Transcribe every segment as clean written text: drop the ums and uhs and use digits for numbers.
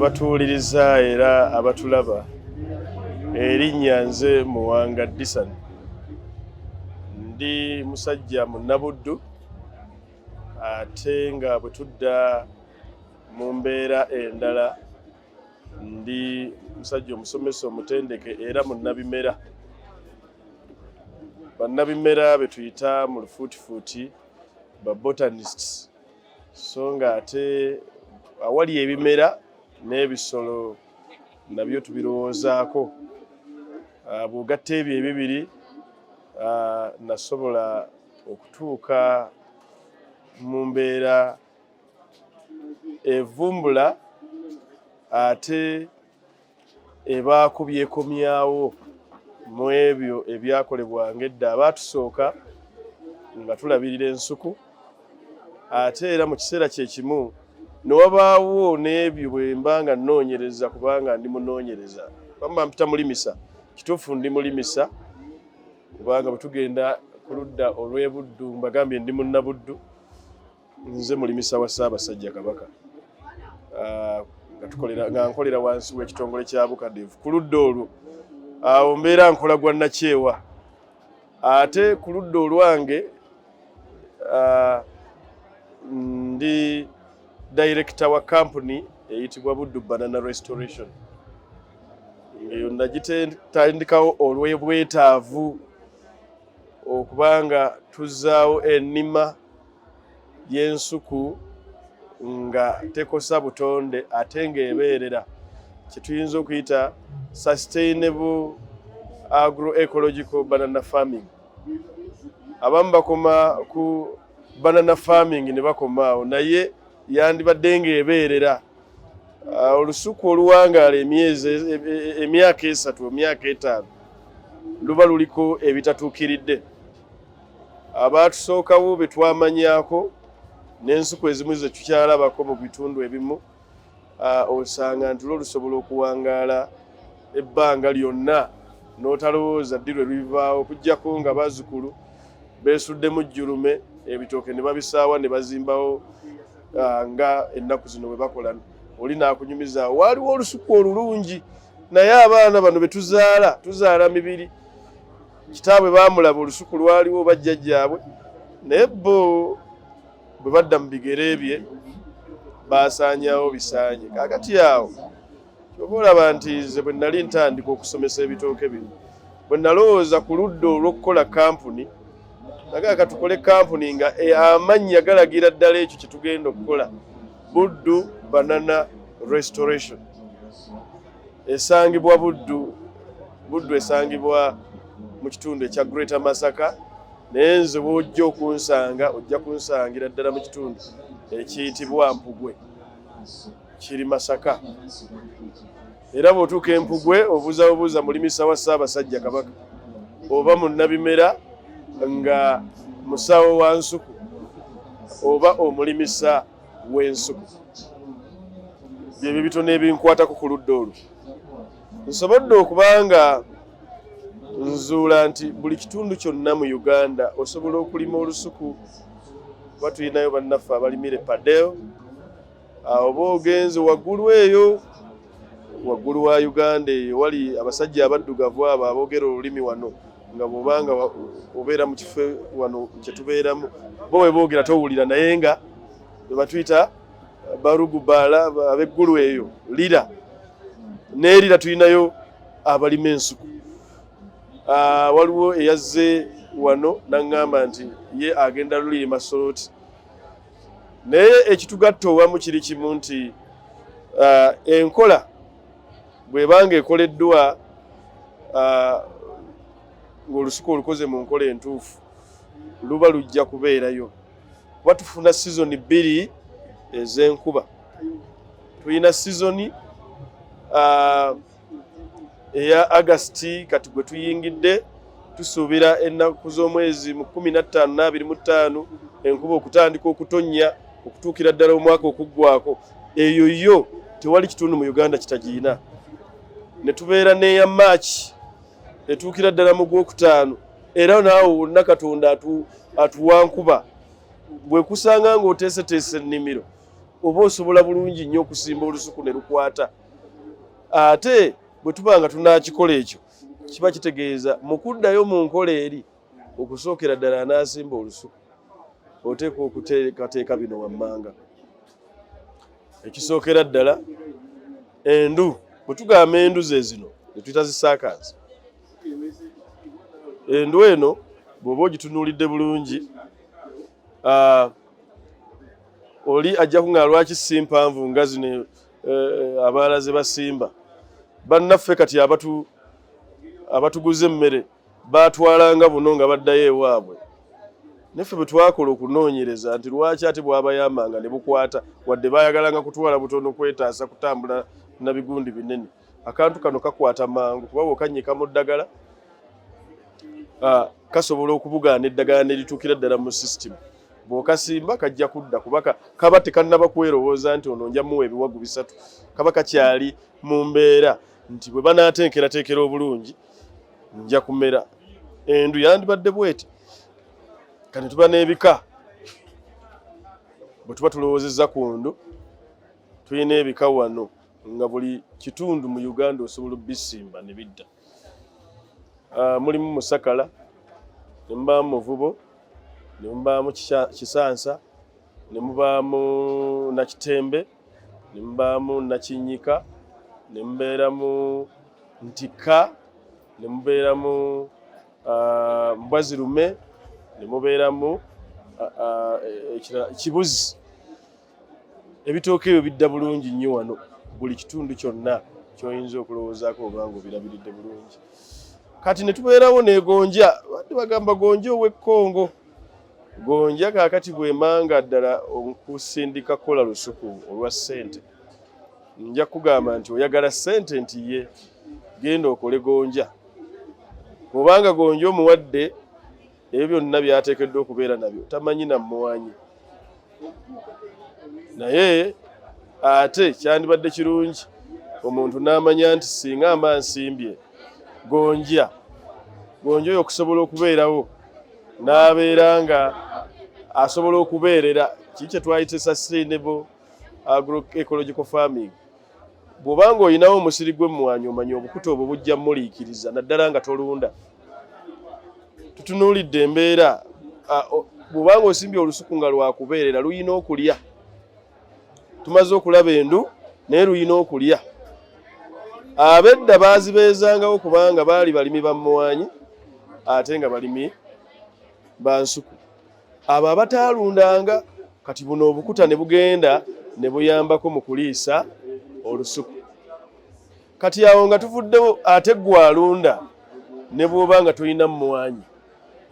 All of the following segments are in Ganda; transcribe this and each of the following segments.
abatuwuliriza era abatulaba. Erinnya nze Muwanga DISAN. Ndi musajja munnabuddu ate nga bwe tudda mu mbeera endala ndi musajja omusomesa omutendeke era munnabimera. Bannabimera be tuyita mu lufuutifuuti ba botanists. So nga ate awali ebimera n'ebisolo nabyo tubirowoozaako. Bw'ogatta ebyo ebibiri nasobola okutuuka mu mbeera evumbula ate ebaako byekomyawo mu ebyo ebyakolebwanga edda abaatusooka nga tulabirira ensuku. Ate era mu kiseera kye kimu ne wabaawo n'ebyo bwe mba nga nnoonyereza kubanga ndi munoonyereza. Bamba mpita mulimisa, kituufu ndi mulimisa kubanga bwe tugenda ku ludda olw'ebuddu mbagambye ndi munnabuddu. Nze mulimisa wa Ssaabasajja Kabaka nga nkolera wansi w'ekitongole kya Bukadevu ku ludda olwo. Awo mbeera nkola gwa Nakyewa. Ate ku ludda olwange ndi director wa company eyitibwa Buddu Banana Restoration. Eyo nagitandikawo olw'obwetaavu okubanga tuzzaawo ennima y'ensuku nga tekosa butonde ate ng'ebeerera, kye tuyinza okuyita sustainable agroecological banana farming. Abamu bakoma ku banana farming ne bakomaawo naye yandibadde ng'ebeerera. Olusuku oluwangaala emyaka 3 emyaka 5 luba luliko ebitatuukiridde. Abaatusookawo be twamanyaako n'ensuku ezimu ze tukyalabako mu bitundu ebimu osanga nti lusobola okuwangaala ebbanga lyonna n'otalowooza ddi lwe lubivaawo okuggyako nga bazzukulu beesuddemu jjulume ebitooke ne babisaawa ne bazimbawo nga ennaku zino bwe bakola. Oli naakunyumiza waaliwo olusuku olulungi naye abaana bano be tuzaala mibiri. Kitaabwe baamulaba olusuku lwaliwo bajjajjaabwe naye bo bwe badda mu bigere bye baasaanyaawo bisaanye. Kaakati awo kyoba olaba nti nze bwe nali ntandika okusomesa ebitooke bino bwe nalowooza ku ludda olw'okukola kampuni nagaa tukole kampuni nga amannya galagira ddala ekyo kye tugenda okukola. Buddu Banana Restoration esangibwa Buddu esangibwa mu kitundu ekya Greater Masaka naye nze bw'ojja okunsanga ojja kunsangira ddala mu kitundu ekiyitibwa Mpugwe kiri Masaka. Era bw'otuuka Empugwe obuuza mulimisa wa Ssaabasajja Kabaka oba munnabimera nga musawo wa nsuku oba omulimisa w'ensuku. Byebyo bitono ebinkwatako ku ludda olwo. Nsobodde okubanga nzuula nti buli kitundu kyonna mu Uganda osobola okulima olusuku. Kuba tulinayo bannaffe abalimira Padel. Oba ogenze waggulu eyo waggulu wa Uganda eyo wali abasajja abaddugavu abo aboogera olulimi wano nga bw'obanga obeera mu kifo wano kye tubeeramu bo bwe boogera towulira naye nga bwe batuyita barugubaala ab'eggulu eyo lira. N'erira tulinayo abalima ensuku. Waliwo eyazze wano n'aŋŋamba nti ye agenda lulima Soroti. Naye ekitugatta owamu kiri kimu nti enkola bw'ebanga ekoleddwa ng'olusuku olukoze mu nkola entuufu luba lujja kubeerayo. Kuba tufuna sizoni 2 ez'enkuba. Tulina sizoni eya August kati gwe tuyingidde tusuubira ennaku z'omwezi mu 15 na 25 enkuba okutandika okutonnya okutuukira ddala omwaka okuggwako. Eyo yo tewali kitundu mu Uganda kitagiina. Ne tubeera n'eya March etuukira ddala mu Gwokutaano era naawe wonna Katonda atuwa nkuba. Bwe kusanga ng'oteeseteese ennimiro oba osobola bulungi nnyo okusimba olusuku ne lukwata. Ate bwe tuba nga tunakikola ekyo kiba kitegeeza mu kuddayo mu nkola eri okusookera ddala anaasimba olusuku oteeka okuteekateeka bino wammanga. Ekisookera ddala endu, bwe tugamba endu ze zino etuyita zisaakazi. Endu eno bw'oba ogitunuulidde bulungi oli ajja kuŋŋaala lwaki si mpanvu nga zino abalala ze basimba. Bannaffe kati abatuguza emmere baatwalanga buno nga baddayo ewaabwe. Naffe bwe twakola okunoonyereza nti lwaki ate bwabayambanga ne bukwata wadde baayagalanga kutwala butono kwetaasa kutambula na bigundi binene. Akantu kano kakwata mangu kuba bw'okannyika mu ddagala kasobola okubugaana eddagala ne lituukira ddala mu sisitimu. Bw'okasimba kajja kudda kuba kaba tekannaba kwerowooza nti ono nja muwa ebiwagu 3. Kaba kakyali mu mbeera nti bwe banaateekerateekera obulungi nja kumera. Endu yandibadde bweti. Kati tuba n'ebika. Bwe tuba tulowoozezza ku ndu tulina ebika wano nga buli kitundu mu Uganda osobola obisimba ne bidda. Mulimu musakala, ne mubaamu muvubo, ne mubaamu kisansa, ne mubaamu nakitembe, ne mubaamu nakinyika, ne mubeeramu ntika, ne mubeeramu mbwazirume, ne mubeeramu kibuzi. Ebitooke ebyo bidda bulungi nnyo wano buli kitundu kyonna ky'oyinza okulowoozaako obanga obirabiridde bulungi. Kati ne tubeerawo ne gonja, badde bagamba gonja ow'ekkongo. Gonja kaakati bw'emanga ddala okusindika kola lusuku olwa ssente. Nja kugamba nti oyagala ssente nti ye genda okole gonja. Obanga gonja omuwadde ebyo byonna byateekeddwa okubeera nabyo tamanyi na muwanyi. Naye ate kyandibadde kirungi omuntu n'amanya nti singa amba nsimbye gonja oyo okusobola okubeerawo n'abeera nga asobola okubeerera kiki kye twayita sustainable agroecological farming. Bw'obanga olinawo omusiri gw'emmuwanyi omanyi obukuta obwo bujja muliikiriza naddala nga tolunda. Tutunuulidde embeera bw'obanga osimbye olusuku nga lwakubeerera luyina okulya. Tumaze okulaba endu naye luyina okulya. Abedda baazibeezangawo kubanga baali balimi ba mmuwanyi ate nga balimi ba nsuku. Abo abataalundanga kati buno obukuta ne bugenda ne buyambako mu kuliisa olusuku. Kati awo nga tuvuddewo ate gwe alunda ne bw'oba nga tolina mmuwanyi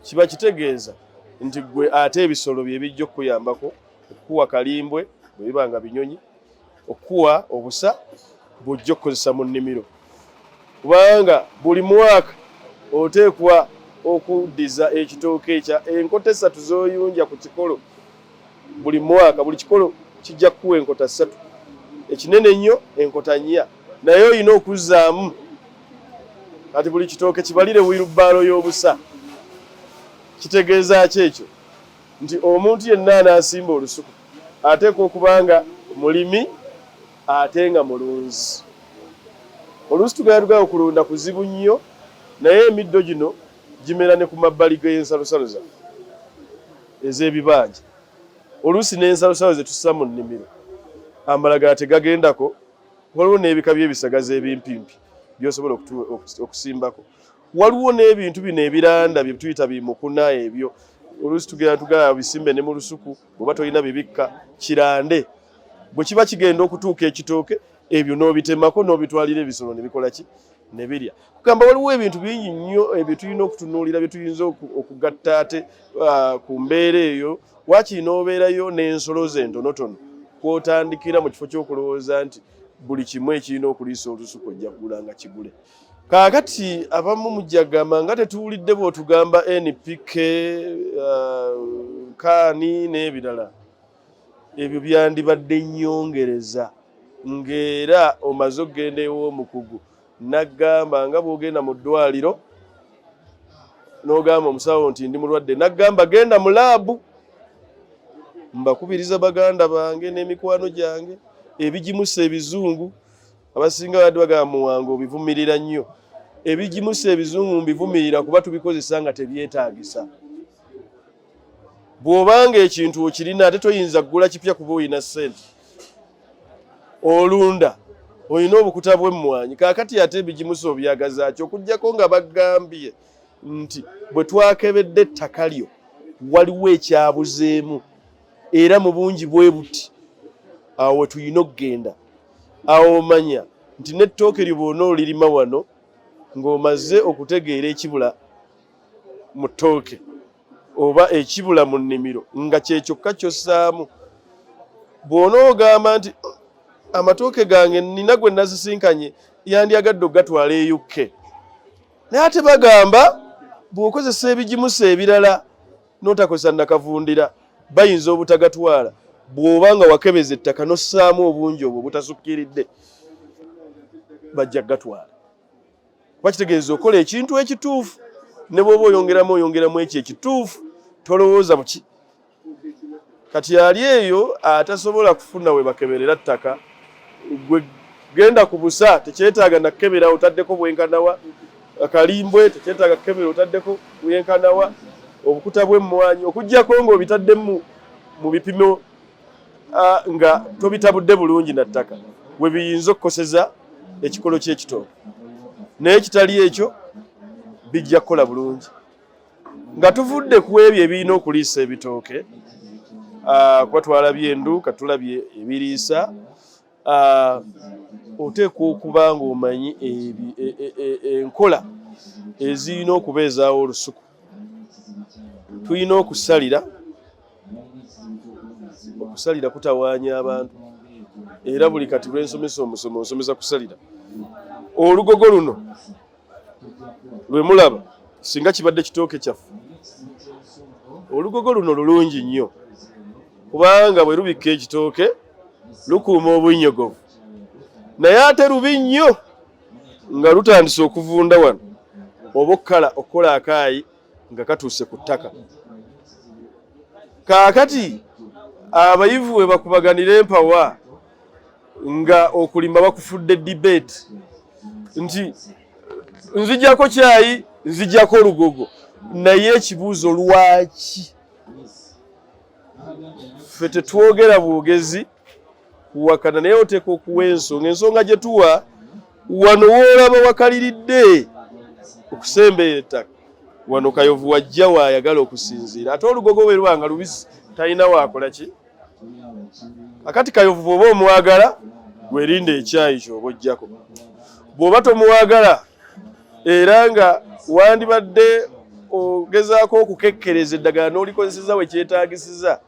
kiba kitegeeza nti gwe ate ebisolo bye bijja okuyambako okukuwa kalimbwe bwe biba nga binyonyi, okukuwa obusa bw'ojja okukozesa mu nnimiro. Kubanga buli mwaka oteekwa okuddiza ekitooke ekya enkota 3 z'oyunja ku kikolo. Buli mwaka buli kikolo kijja kuwa enkota 3. Ekinene ennyo enkota 4 naye olina okuzzaamu. Kati buli kitooke kibalire wirubaalo y'obusa. Kitegeeza ki ekyo? Nti omuntu yenna anaasimba olusuku ateekwa okuba nga mulimi ate nga mulunzi. Oluusi tugenda okulunda kuzibu nnyo naye emiddo gino gimera ne ku mabbali g'ensalosalo zaffe ez'ebibanja. Oluusi n'ensalosalo ze tussa mu nnimiro amalagala tegagendako. Waliwo n'ebika by'ebisagazi ebimpimpi by'osobola okusimbako. Waliwo n'ebintu bino ebiranda bye tuyita bimukuna ebyo. Oluusi tugenda bisimbe ne mu lusuku bw'oba tolina bibikka kirande. Bwe kiba kigenda okutuuka ekitooke ebyo n'obitemako n'obitwalira ebisolo ne bikola ki? Ne birya. Kugamba waliwo ebintu bingi nnyo ebyo tulina okutunuulira bye tuyinza okugatta ate ku mbeera eyo. Waakiri n'obeerayo n'ensolo ze entonotono kw'otandikira mu kifo ky'okulowooza nti buli kimu ekirina okuliisa olusuku ojja kugula nga kigule. Kaakati abamu mujjagamba nga tetuwulidde bw'otugamba NPK, kaani n'ebirala. Ebyo byandibadde nnyongereza ng'era omaze okugenda ew'omukugu naggamba nga bw'ogenda mu ddwaliro n'ogamba omusawo nti ndi mulwadde naggamba genda mu laabu mbakubiriza baganda bange n'emikwano gyange ebigimusa ebizungu abasinga badde bagamba Muwanga obivumirira nnyo ebigimusa ebizungu mbivumirira kuba tubikozesa nga tebyetaagisa bw'obanga ekintu okirina ate toyinza kugula kipya kuba oyina ssente olunda oyina obukuta bw'emmwanyi kaakati ate ebigimusa obyagazaaki okuggyako nga bagambye nti bwe twakebedde ettaka lyo waliwo ekyabuzeemu era mu bungi bwe buti awo we tulina okugenda awo omanya nti n'ettooke lyo bw'ona olirima wano ng'omaze okutegeera ekibula mu ttooke oba ekibula mu nnimiro nga kyekyokka kyossaamu bw'ona ogamba nti amatooke gange nina gwe nazisinkanye yandyagadde ogatwala eyukke naye ate bagamba bw'okozesa ebigimusa ebirala n'otakozesa nakavundira bayinza obutagatwala bw'oba nga wakebeza ettaka n'ossaamu obungi obwo butasukkiridde bajja kugatwala kuba kitegeeza okola ekintu ekituufu ne bw'oba oyongeramu ekyo ekituufu tolowooza muki kati ali eyo atasobola kufuna we bakeberera ttaka gwe genda ku busa tekyetaaga nakebera otaddeko bwenkanawa akalimbwe tekyetaaga kebera otaddeko bwenkanawa obukuta bw'emmwanyi okuggyako ng'obitadde mu bipimo nga tobitabudde bulungi na ttaka we biyinza okukoseza ekikolo ky'ekitooke naye kitali ekyo bijja kukola bulungi nga tuvudde ku ebyo ebirina okuliisa ebitooke kuba twalabye endu katulabye ebiriisa oteekwa okuba ng'omanyi enkola ezirina okubeezaawo olusuku tulina okusalira kutawaanya abantu era buli kati lwensomesa omusomo nsomesa kusalira olugogo luno lwe mulaba singa kibadde kitooke kyaffe olugogo luno lulungi nnyo kubanga bwe lubikka ekitooke lukuuma obunnyogovu naye ate lubi nnyo nga lutandise okuvunda wano oba okukola akaayi nga katuuse ku ttaka kaakati abayivu we bakubaganira empawa nga okulima bakufudde debate nti nzijjako kyayi nzijjako olugogo naye ekibuuzo lwaki ffe tetwogera bwogezi kuwakana naye oteeka okuwa ensonga gye tuwa wano woolaba wakaliridde okusembeera ettaka wano kayovu wajja waayagala okusinziira ate olugogo bwe lwanga lubisi talina waakola ki akati kayovu bw'oba omwagala gwerinde ekyayi ky'oba ojjako bw'oba tomuwagala era nga wandibadde ogezaako okukekkereza eddagala n'olikozeseza we kyetaagisiza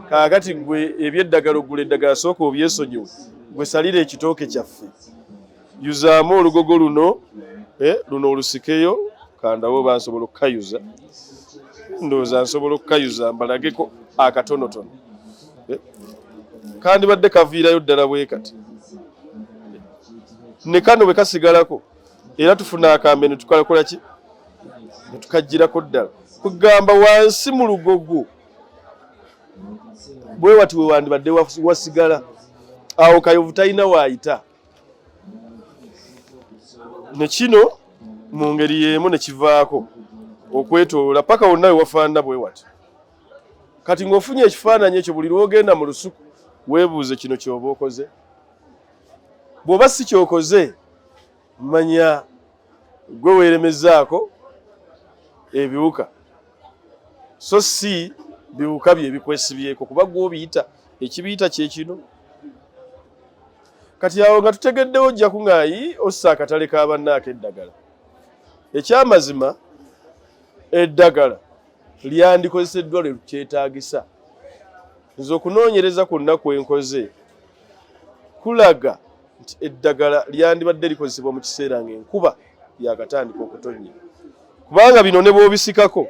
kaakati gwe ebyeddagala ogula eddagala sooka obyesonyiwe gwe salira ekitooke kyaffe yuzaamu olugogo luno luno olusikeyo kandawo bansobola okukayuza ndowooza nsobola okukayuza mbalageko akatonotono kandibadde kaviirayo ddala bwe kati ne kano bwe kasigalako era tufuna akambe ne tukalakola ki ne tukagirako ddala kugamba wansi mu lugogo bwe wati we wandibadde wasigala awo kayovu talina waayita ne kino mu ngeri y'emu ne kivaako okwetoola paka wonna we wafaanana bwe wati kati ng'ofunye ekifaananyi ekyo buli lw'ogenda mu lusuku weebuuze kino ky'oba okoze bw'oba si kyokoze manya gwe weeremezaako ebiwuka so si biwuka bye bikwesibyeko kuba gw'obiyita ekibiyita kye kino kati awo nga tutegeddewo ojja kuŋaayi ossa akatale k'abannaako eddagala ekyamazima eddagala lyandikozeseddwa lwe kyetaagisa nze okunoonyereza kwonna kwenkoze kulaga nti eddagala lyandibadde likozesebwa mu kiseera ng'enkuba yakatandika okutonnya kubanga bino ne bw'obisikako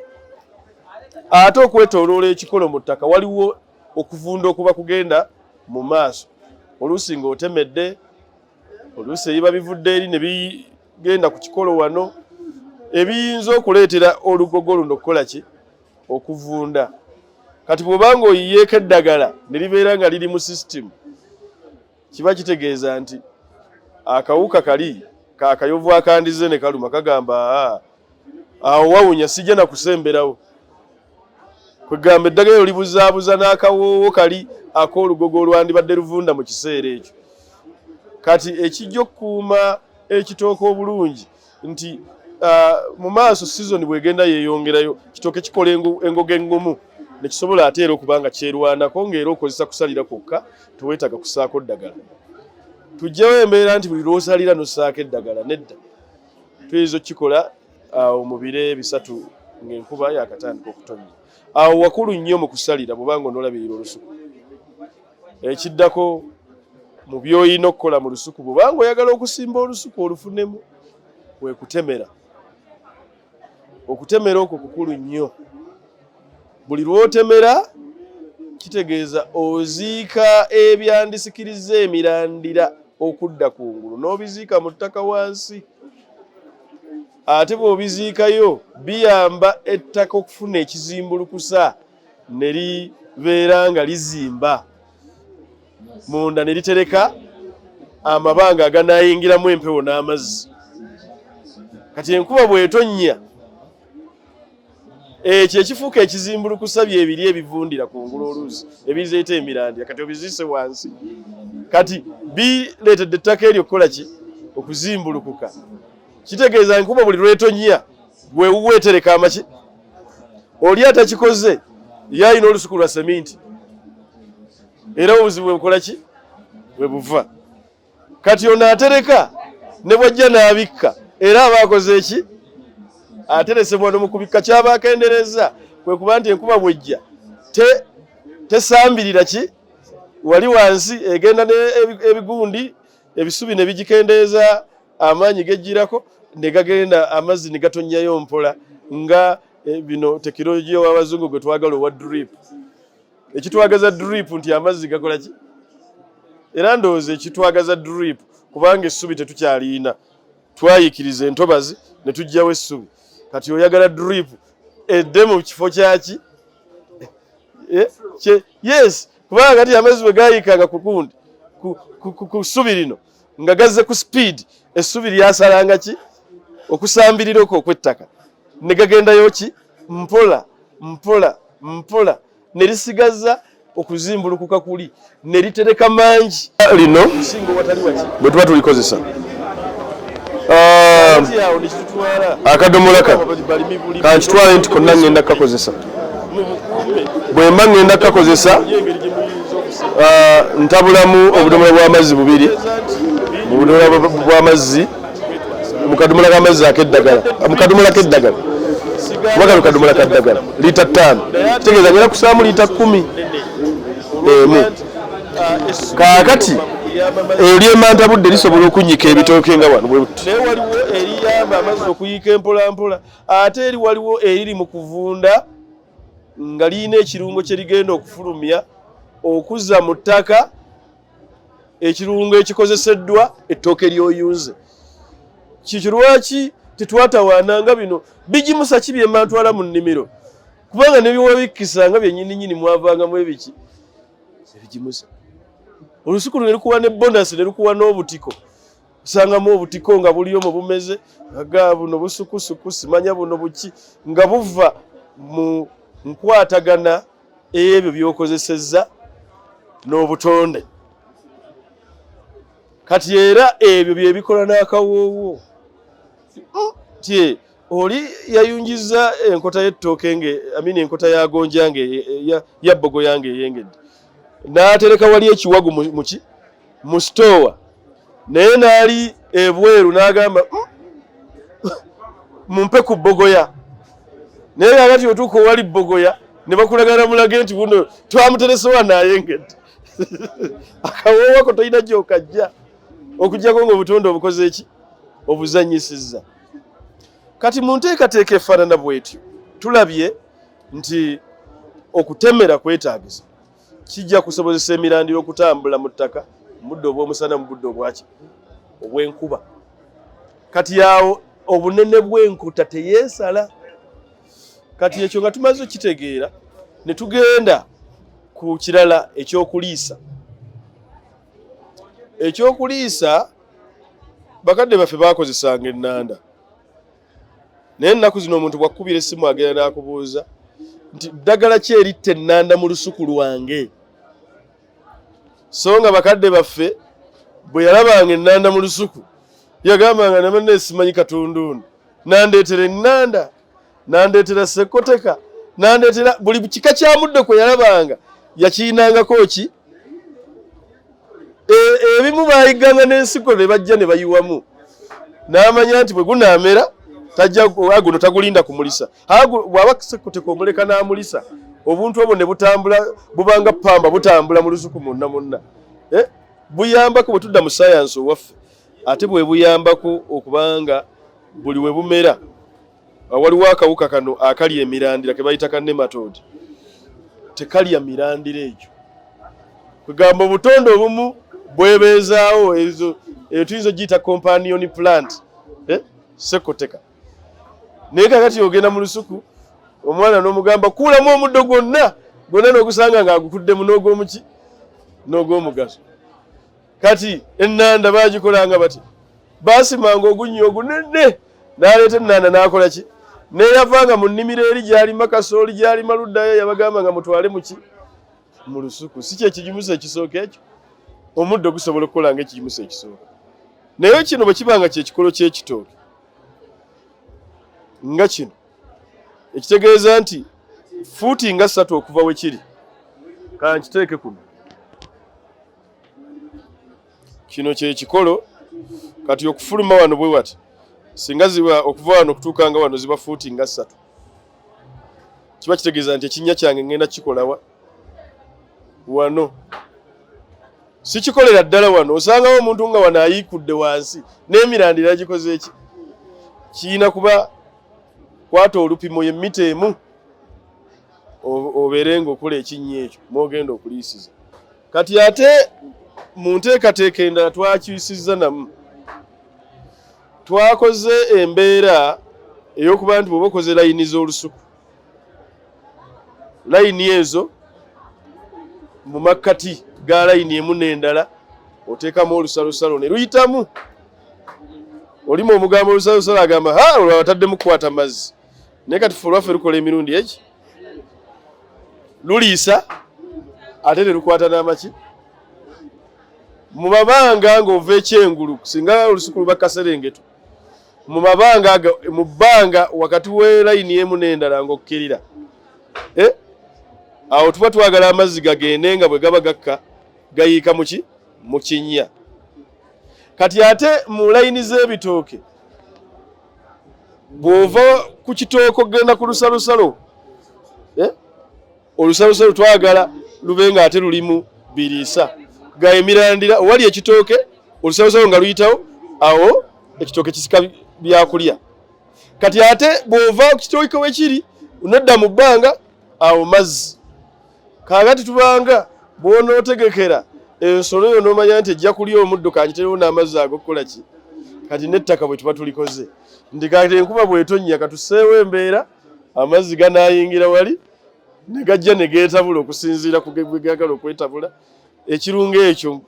ate okwetooloola ekikolo mu ttaka waliwo okuvunda okuba kugenda mu maaso oluusi ng'otemedde oluusi ebiba bivudde eri ne bigenda ku kikolo wano ebiyinza okuleetera olugogo luno okukola ki okuvunda kati bw'obanga oyiyeeko eddagala ne libeera nga liri mu system kiba kitegeeza nti akawuka kali kaakayovu akandize ne kaluma kagamba awo wawunya sijja na kusemberawo kwegamba eddagala olibuzaabuza n'akawoowo kali ak'olugogo olwandibadde luvunda mu kiseera ekyo. Kati ekijja okukuuma ekitooke obulungi nti mu maaso season bw'egenda yeeyongerayo kitooke kikola engoga engumu ne kisobola ate era okuba nga kyerwanako ng'era okozesa kusalira kwokka teweetaaga kusaako ddagala. Tujjawo embeera nti buli lw'osalira n'ossaako eddagala nedda. Tuyinza okukikola awo mu biro bisatu ng'enkuba yaakatandika okutonnya. Awo wakulu nnyo mu kusalira bw'obanga onoolabirira olusuku. Ekiddako mu by'olina okukola mu lusuku bw'obanga oyagala okusimba olusuku olufunemu kwe kutemera. Okutemera okwo kukulu nnyo. Buli lw'otemera kitegeeza oziika ebyandisikiriza emirandira okudda kungulu n'obiziika mu ttaka wansi. Ate bw'obiziikayo biyamba ettaka okufuna ekizimbulukusa ne libeera nga lizimba munda ne litereka amabanga aganaayingiramu empewo n'amazzi. Kati enkuba bw'etonnya ekyo ekifuuka ekizimbulukusa byebiri ebivundira kungulu oluusi ebizeeta emirandira kati obiziise wansi. Kati bireetedde ettaka eryo okukola ki? Okuzimbulukuka. Kitegeeza enkuba buli lw'etonnya gwe weetereka amaki? Oli atakikoze ye alina olusuku lwa seminti era obuzibu bwe bukola ki? Bwe buva. Kati ono atereka ne bwajja n'abikka era aba akoze eki? Ateresebwa no mu kubikka kyaba akendereza kwe kuba nti enkuba bwejja tesambirira ki? Wali wansi egenda ebigundi ebisubi ne bigikendeeza amaanyi gejjirako ne gagenda amazzi ne gatonnyayo mpola nga bino tekinologiya w'abazungu gwe twagala owa drip. Ekitwagaza drip nti amazzi gakola ki? Era ndowooza ekitwagaza drip kubanga essubi tetukyaliina twayikiriza entobazi ne tujjawo essubi. Kati oyagala drip edde mu kifo kyaki? Yes, kubanga kati amazzi bwe gaayikanga ku gundi ku ssubi lino nga gazze ku speed essubi lyasalanga ki? Okusambirira okwo okw'ettaka ne gagendayo ki? Mpola mpola mpola ne lisigaza okuzimbulukuka kuli ne litereka mangi lino bwe tuba tulikozesa akadomola kankitwale nti konna ngenda kukakozesa. Bwe mba ngenda kukakozesa ntabulamu obudomola bw'amazzi bubiri mu budomola bw'amazzi mu kadomola k'amazzi ak'eddagala mu kadomola k'eddagala kuba kano kadomola ka ddagala liita 5 kitegeeza ngenda kusaamu liita 10 emu. Kaakati eryemanta budde lisobola okunyika ebitooke nga wano bwe buti. Naye waliwo eriyamba amazzi okuyiika empola mpola ate eri waliwo eriri mu kuvunda nga liyina ekirungo kye ligenda okufulumya okuzza mu ttaka ekirungo ekikozeseddwa ettooke ly'oyunze. Kikyo lwaki tetwatawaananga bino bigimusa ki bye mantwala mu nnimiro kubanga ne byewabikkisa nga byennyininyini mwavangamu ebiki ebigimusa. Olusuku ne lukuwa ne bonasi ne lukuwa n'obutiko. Osangamu obutiko nga buliyo mu bumeze aga buno busukusuku simanya buno buki nga buva mu nkwatagana ebyo by'okozesezza n'obutonde. Kati era ebyo bye bikola n'akawoowo. Oli yayungiza enkota y'ettooke enkota ya gonja ya bbogo yange eyengedde. N'atereka wali ekiwagu mu store naye n'ali ebweru n'agamba mumpe ku bbogoya. Naye kakati otuuka owali bbogoya ne bakulagana mulage nti buno twamuteresewa n'ayengedde. Akawoowo ako tolina gy'okajja okujjako ng'obutonde obukoze eki? Obuzannyisizza. Kati mu nteekateeka efaanana bw'etyo tulabye nti okutemera kwetaagisa kijja kusobozesa emirandira okutambula mu ttaka mu budde obw'omusana mu budde obw'enkuba. Kati awo obunene bw'enkuta teyeesala. Kati ekyo nga tumaze okitegeera ne tugenda ku kirala ekyokuliisa. Ekyokuliisa bakadde baffe baakozesanga ennanda, naye ennaku zino omuntu bwakubira essimu agenda n'akubuuza nti ddagala ki eritta ennanda mu lusuku lwange. So nga bakadde baffe bwe yalabanga ennanda mu lusuku yagambanga namanne simanyi katunduunu, nandeetera ennanda, nandeetera sekoteka, nandeetera buli kika kya muddo kwe yalabanga yakiinangako ki. Ebimu baayiganga n'ensiko ne bajja ne bayiwamu, n'amanya nti bwe gunaamera tajja guno tagulinda kumulisa. Bw'aba sekoteka omuleka n'amulisa, obuntu obwo ne butambula bubanga pamba butambula mu lusuku munna. Buyambako bwe tudda mu sayansi owaffe, ate bwe buyambako okubanga buli we bumera waliwo akawuka kano akalya emirandira ke bayita ka nematode, tekalya mirandira egyo. Kugamba obutonde obumu bwebeezaawo ezo tuyinza giyita companion plant, sekoteka. Naye kakati ogenda mu lusuku omwana n'omugamba kuulamu omuddo gwonna n'ogusanga ng'agukuddemu n'ogw'omuki n'ogw'omugaso. Kati ennanda baagikolanga bati, baasimanga ogunnyo ogunene n'aleeta ennanda n'akola ki, n'eyavanga mu nnimiro eri gy'alima kasooli gy'alima luddayo yabagamba nga mutwale muki mu lusuku. Si kyekigimusa ekisooka ekyo, omuddo gusobola okukola ng'ekigimusa ekisooka. Naye kino bwe kibanga kyekikolo ky'ekitooke nga kino, ekitegeeza nti fuuti nga 3 okuva we kiri, kankiteeke kuno. Kino kyekikolo kati okufuluma wano bwe wati, singa ziba okuva wano okutuuka nga wano ziba fuuti nga 3, kiba kitegeeza nti ekinnya kyange ngenda kikola wano. Si kikolera ddala wano, osangawo omuntu nga wano ayiikudde wansi n'emirandira gikoze eki. Kiina kuba kwata olupimo ye mita emu obeere ng'okola ekinnya ekyo mw'ogenda okuliisiza. Kati ate mu nteekateeka endala twakyusizza namu, twakoze embeera ey'okuba nti bw'oba okoze layini z'olusuku, layini ezo mu makkati ga layini emu n'endala oteekamu olusalosalo ne luyitamu. Olimu omugambo olusalosalo agamba olwo wataddemu kukwata mazzi, naye kati ffe olwaffe lukola emirundi egi, luliisa ate ne lukwata n'amaki mu mabanga ng'ova ekyengulu, singa olusuku luba Kaserengeto, mu mabanga mu bbanga wakati we layini emu n'endala ng'okkirira, awo tuba twagala amazzi gagende nga bwe gaba gakka gayiika mu kinnya. Kati ate mu layini z'ebitooke bw'ova ku kitooke ogenda ku lusalosalo, olusalosalo twagala lube nga ate lulimu biriisa ga emirandira owali ekitooke, olusalosalo nga luyitawo, awo ekitooke kisika byakulya. Kati ate bw'ova ku kitooke we kiri unadda mu bbanga, awo mazzi. Kaagati tubanga bw'onootegekera ensolo eyo n'omanya nti ejja kulya omuddo, kagiterewo n'amazzi ag'okukola ki. Kati n'ettaka bwe tuba tulikoze ndi kati enkuba bw'etonnya katuseewo embeera amazzi ganaayingira wali ne gajja ne geetabula okusinziira ku bwe gaagala okwetabula, ekirungo ekyo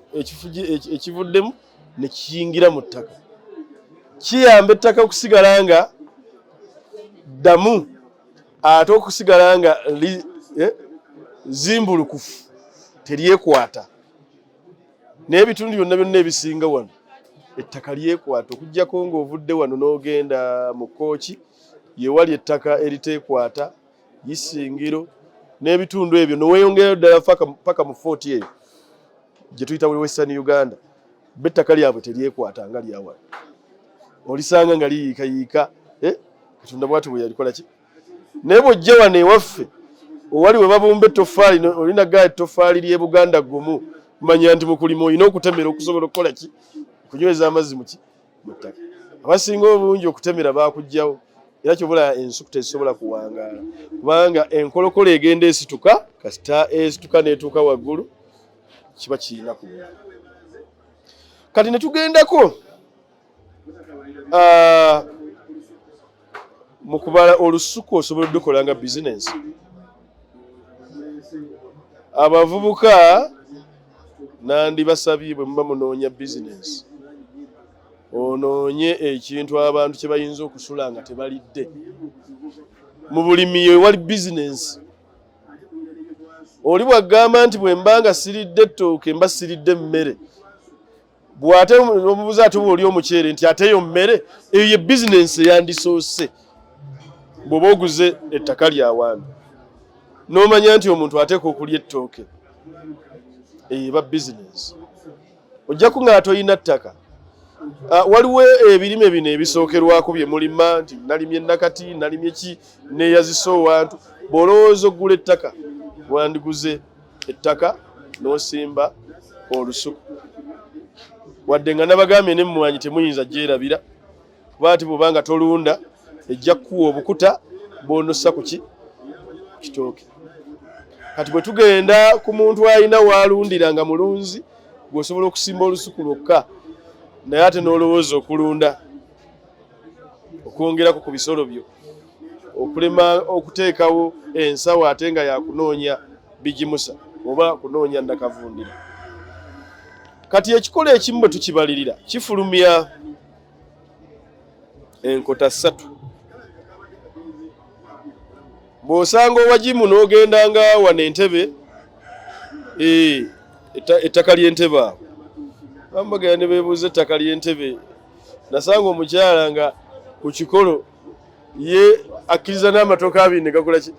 ekivuddemu ne kiyingira mu ttaka. Kiyamba ettaka okusigala nga ddamu, ate okusigala nga zimbulukufu, teryekwata. N'ebitundu byonna ebisinga wano ettaka lyekwata, okuggyako ng'ovudde wano n'ogenda mu Kooki ye wali ettaka eriteekwata, Isingiro n'ebitundu ebyo n'oweeyongerayo ddala paka mu Fort eyo gye tuyita Western Uganda, bettaka lyabwe teryekwata nga lyawala. Olisanga nga liyiikayiika, Katonda bw'ati bwe yalikola ki. Naye bw'ojja wano ewaffe owali we babumba ettoffaali, olina gaa ettoffaali ly'e Buganda gumu, manya nti mu kulima olina okutemera okusobola okukola ki, okunyweza amazzi mu ttaka. Abasinga obungi okutemera baakuggyawo, era kyobula ensuku tezisobola kuwangaala, kubanga enkolokolo egenda esituka, kasita esituka n'etuuka waggulu kiba kirina ku. Kati ne tugendako mu kubala olusuku osobola okukola nga bizinensi. abavubuka nandibasabye bwe muba munoonya bizinesi onoonye ekintu abantu kye bayinza okusula nga tebalidde mu bulimi wali bizinesi. Oli bwagamba nti bwe mbanga siridde ettooke mba siridde mmere, bw'ate omubuuza ate oli omuceere nti ate yo mmere, eyo ye bizinesi eyandisoose. Bw'oba oguze ettaka lyawantu n'omanya nti omuntu ateeka okulya ettooke, eyo eba bizinesi. Ojjaku nga toyina ttaka. Waliwo ebirime bino ebisookerwako bye mulima nti nalimye nakati nalimye ki neeyazisa owantu. Bw'olowooza oggula ettaka, wandiguze ettaka n'osimba olusuku. Wadde nga nabagambye n'emmwanyi temuyinza gyerabira, kuba ati bw'obanga tolunda ejja kukuwa obukuta bw'onossa ku kitooke. Kati bwe tugenda ku muntu alina waalundira nga mulunzi, gw'osobola okusimba olusuku lwokka, naye ate n'olowooza okulunda, okwongerako ku bisolo byo, okulema okuteekawo ensawo ate nga yakunoonya bigimusa oba kunoonya nakavundira. Kati ekikola ekimu bwe tukibalirira kifulumya enkota 3. Bw'osanga owagimu n'ogendanga wano Entebbe, ettaka ly'Entebbe awo bambagaya ne beebuuza ettaka ly'Entebbe, nasanga omukyala nga ku kikolo ye akkiriza n'amatooke 2 ne gakola ki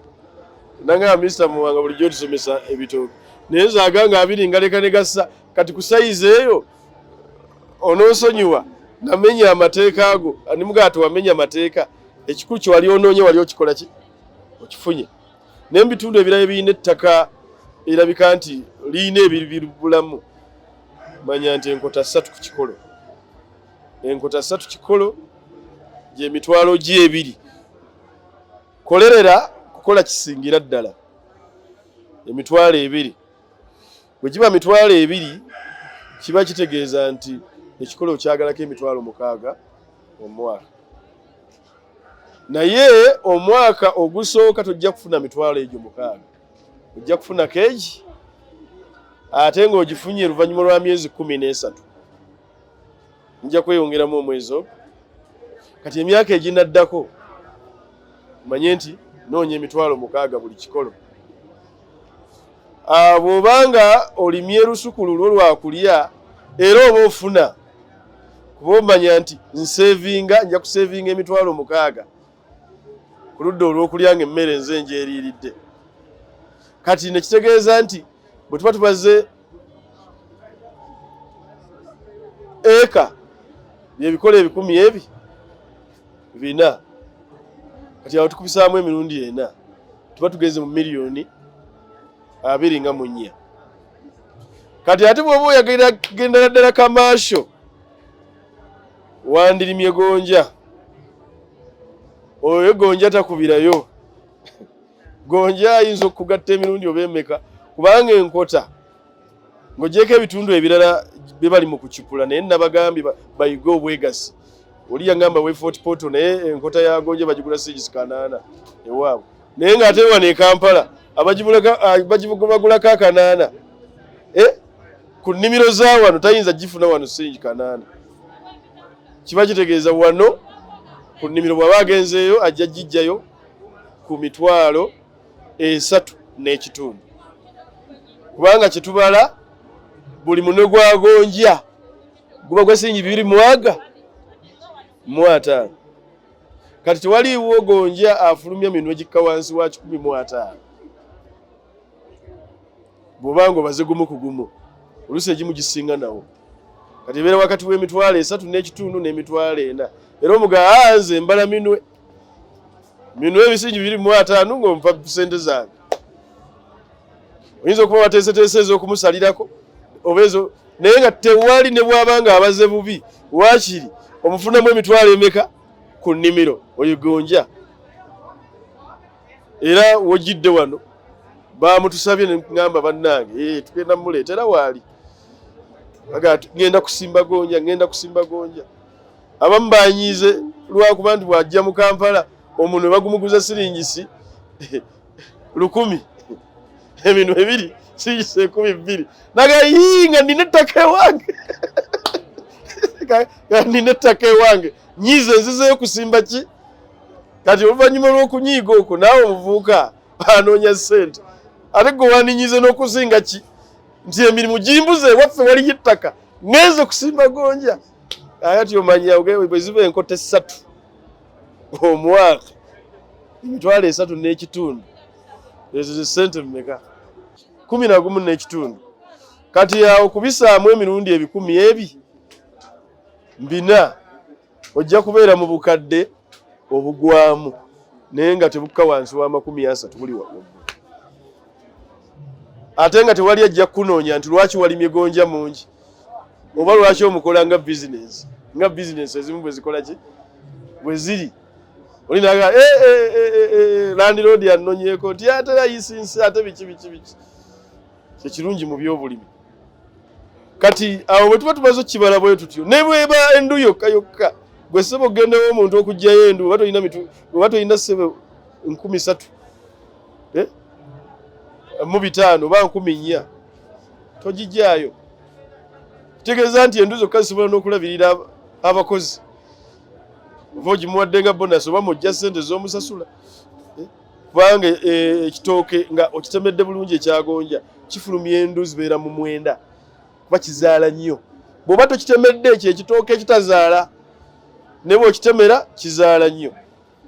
nanga Mr. Muwanga bulijjo tusomesa ebitooke naye nzaaga nga 2 ngaleka ne gassa. Kati ku sayizi eyo onoosonyiwa namenya amateeka ago, animugati wamenya amateeka, ekikulu kye wali onoonye wali okikola ki okifunye. N'ebitundu ebirala ebirina ettaka erabika nti liyina ebiribulamu, manya nti enkota 3 ku kikolo. Enkota 3 kikolo gye mitwalo gye 2. Kolerera kukola kisingira ddala emitwalo 2. Bwe kiba mitwalo 2 kiba kitegeeza nti ekikolo okyagalako emitwalo 6 omwaka. Naye omwaka ogusooka tojja kufuna mitwalo egyo 6, ojja kufuna keegi ate ng'ogifunye oluvannyuma lwa myezi 13. Nja kweyongeramu omwezi ogwo. Kati emyaka eginaddako manye nti noonya emitwalo 6 buli kikolo. Bw'obanga olimye lusuku lulwo lwakulya era oba ofuna, kuba omanya nti nja kusevinga emitwalo 6 ku ludda olw'okulya ng'emmere nze ngyeriiridde. Kati ne kitegeeza nti bwe tuba tubaze eka byebikola 1,400, kati awo tukubisaamu emirundi 4 tuba tugeze mu miliyoni 24. Kati ate bw'oba oyagenda ddala kamasho wandirimye gonja, oyo gonja takubirayo. Gonja ayinza okugatta emirundi oba emeka, kubanga enkota ng'ogyeko ebitundu ebirala bye bali mu kukipula. Naye nabagambye bayiga obwegasi. Oli yangamba we 40 poto naye enkota ya gonja bagigula sigisi 8 ewaabwe, naye ng'ate wano e Kampala bagulako 8 ku nnimiro za wano tayinza gifuna wano sigisi 8. Kiba kitegeeza wano ku nnimiro bw'aba agenzeeyo ajja gijjayo ku mitwalo 3.5, kubanga kyetubala buli munwe gwa gonja guba gwa sigisi 2.5. Kati tewaliiwo gonja afulumya minwe gikka wansi wa 15. Bw'obanga obaze gumu ku gumu oluusi egimu gisinga nawo. Kati ebeera wakati w'emitwalo 3.5 n'emitwalo 4. Era omugaa nze mbala minwe ebisingi 2.5 ng'ompa sente zange. Oyinza okuba wateeseteese ez'okumusalirako oba ezo, naye nga tewali ne bw'abanga abaze bubi waakiri omufunamu emitwalo emeka ku nnimiro oyo gonja. Era wogidde wano bamutusabye ne ngamba bannange tugenda muleetera waali ngenda kusimba gonja. Abamu banyiize lwakuba nti bw'ajja mu Kampala omuntu bagumuguza siringisi 1000 ebintu ebiri siyise 12 nagayinga ninetake wange ninetake wange nyize nzizeyo kusimba ki kati oluvannyuma lw'okunyiiga okwo naawe omuvubuka anoonya ssente ate gwe waninyize n'okusinga ki nti emirimu gimbuze waffe waliyo ettaka ngenze kusimba gonja ayati omanya bwe ziba enkota 3 omwaka emitwalo 3 n'ekitundu ezo ze ssente mmeka 11 n'ekitundu kati awo kubisaamu emirundi 10 4 ojja kubeera mu bukadde obugwamu naye nga tebukka wansi wa 30 buli waggulu ate nga tewali ajja kunoonya nti lwaki walimye gonja mungi oba lwaki omukola nga bizinesi ezimu bwe zikola ki bwe ziri olinaga landlord yanonyeko nti ate layisinsi ate biki kyekirungi mu byobulimi kati awo bwe tuba tumaze okukibala bwe tutyo ne bweba endu yokka gwe ssebo ogendewo omuntu okugjayo endu oba tolina ssebo 13 mu 5 oba 14 togijjaayo kitegeeza nti endu zokka zisobola n'okulabirira abakozi oba ogimuwadde nga bonasi oba mujja ssente z'omusasula kubanga ekitooke nga okitemedde bulungi ekyagonja kifulumya endu zibeera mu 9 kuba kizaala nnyo bw'oba tokitemedde ekyo ekitooke ekitazaala ne bw'okitemera kizaala nnyo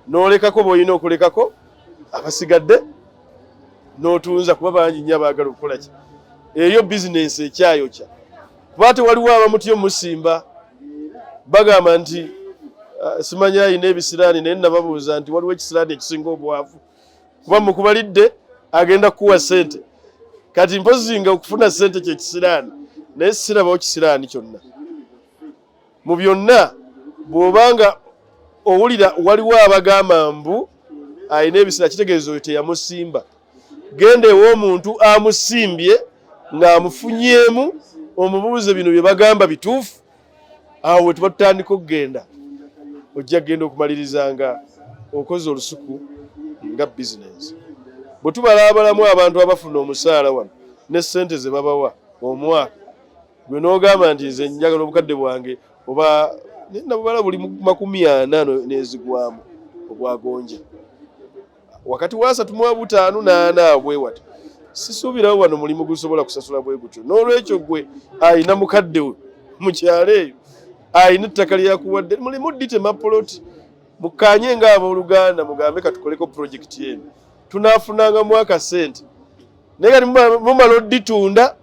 n'olekako bw'olina okulekako abasigadde n'otunza kuba bangi nnyo abaagala okukola ki eyo bizinensi ekyayokya kuba tewaliwo abamutyo musimba bagamba nti simanya ayina ebisiraani naye nababuuza nti waliwo ekisiraani ekisinga obwavu kuba mukubalidde agenda kuwa ssente kati mpozi nga okufuna ssente kyekisiraani naye sirabawo kisiraani kyonna mu byonna bw'obanga owulira waliwo abagamba mbu ayina ebisira kitegeeza oyo teyamusimba genda ew'omuntu amusimbye ng'amufunyeemu omubuuze bino bye bagamba bituufu awo we tuba tutandika okugenda ojja genda okumaliriza nga okoze olusuku nga bizinensi bwe tubalaabalamu abantu abafuna omusaala wano ne ssente ze babawa omwaka gwe n'ogamba nti nze njagala obukadde bwange oba nabubala buli 40 n'ezigwamu obwagonja wakati wa 3.5 bwe wati sisuubirawo wano mulimu gusobola kusasula bwe gutyo n'olwekyo gwe ayina mukadde we mu kyalo eyo ayina ettaka lyakuwadde mulimu ditema poloti mukanye ng'abooluganda mugambe katukoleko pulojekiti eno tunaafunanga mwaka ssente naye kati mumala odditunda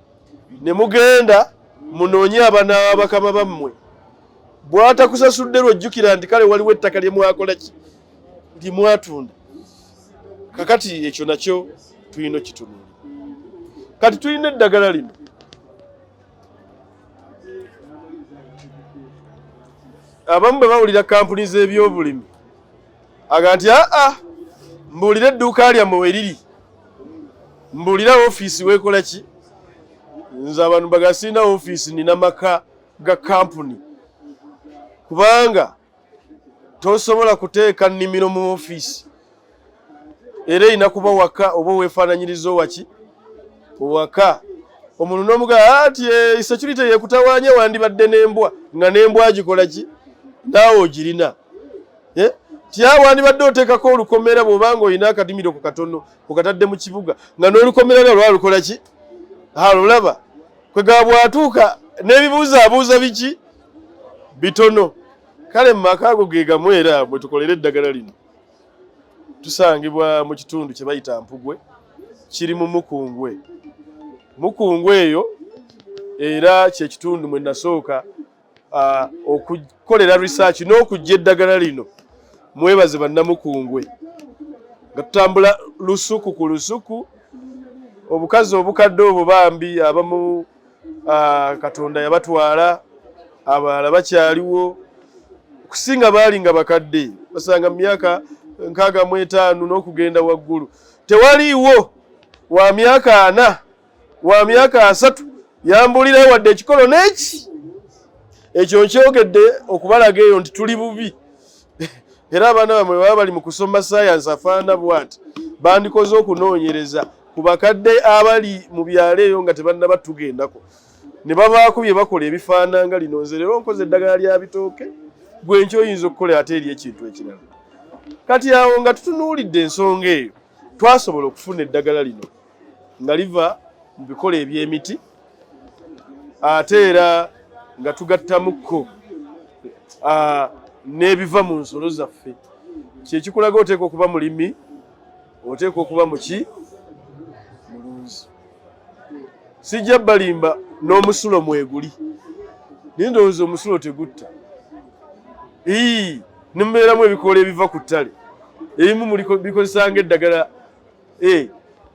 ne mugenda munoonye abaana abakama bammwe bw'atakusasudde lwojjukira nti kale waliwo ettaka lye mwakola ki lye mwatunda kakati ekyo nakyo tulina kitunula kati tulina eddagala lino abamu bwe bawulira kampuni z'ebyobulimi aga nti mbuulira edduuka lyammwe we liri mbuulira ofiisi weekola ki nze abantu bagasina ofiisi nina maka ga kampuni kubanga tosobola kuteeka nnimiro mu ofiisi era erina kuba waka oba weefaananyiriza owaki owaka omuntu n'omugamba ati security yekutawaanya wandibadde n'embwa nga n'embwa gikola ki naawe ogirina tyawe wandibadde oteekako olukomera bw'obanga olina akadimiro ku katono okatadde mu kibuga nga n'olukomera lwo lwalukola ki alulaba kwegaba bwatuuka n'ebibuuzaabuuza biki bitono kale mu maka ago ge gamu era bwe tukolera eddagala lino tusangibwa mu kitundu kye bayita Mpugwe kiri mu Mukungwe eyo era kye kitundu mwe nasooka okukolera research n'okujja eddagala lino mwebaze bannamukungwe nga tutambula lusuku ku lusuku obukazi obukadde obwo bambi abamu Katonda yabatwala abalala bakyaliwo okusinga baali nga bakadde basanga mu myaka 65 n'okugenda waggulu tewaliiwo wa myaka 4 wa myaka 3 yambulirayo wadde ekikolo n'eki ekyo nkyogedde okubalaga eyo nti tuli bubi era abaana bamwe baba bali mu kusoma science afaana bwati bandikoze okunoonyereza ku bakadde abali mu byalo eyo nga tebannaba tugendako ne babaako bye bakola ebifaananga lino nze leero nkoze eddagala lya bitooke gwe nkyo oyinza okukola ate eri ekintu ekirala. Kati awo nga tutunuulidde ensonga eyo twasobola okufuna eddagala lino nga liva mu bikola eby'emiti ate era nga tugattamukko n'ebiva mu nsolo zaffe. Kyekikulaga oteeka okuba mulimi, oteeka okuba muki mulunzi. Sijja balimba n'omusulo mweguli naye ndowooza omusulo tegutta. Nimubeeramu ebikoola ebiva ku ttale ebimu bikozesanga eddagala.